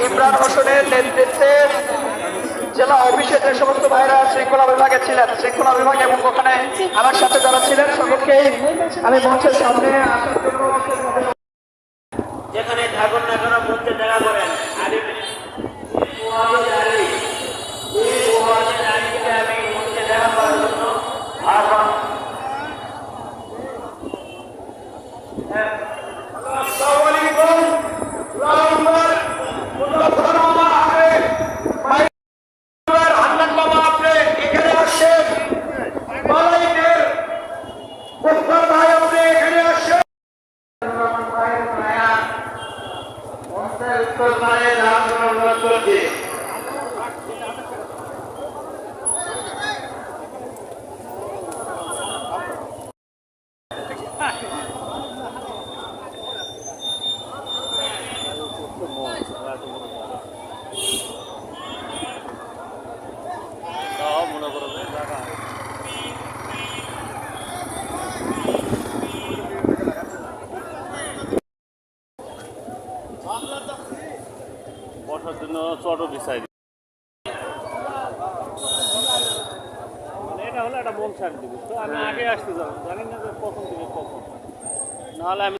ইমরান হোসেনের নেতৃত্বে জেলা অফিসে যে সমস্ত ভাইরা শৃঙ্খলা বিভাগে ছিলেন, শৃঙ্খলা বিভাগ এবং ওখানে আমার সাথে যারা ছিলেন সকলকে আমি মঞ্চের সামনে আসার জন্য যেখানে থাকুন না কেন মঞ্চে দেখা করেন। আমি মঞ্চে দেখা করার জন্য বসার জন্য চটও বিছাই এটা হলো একটা মন শান্তি, বুঝতো। আমি আগে আসতে জানি না যে প্রথম থেকে কখন, নাহলে আমি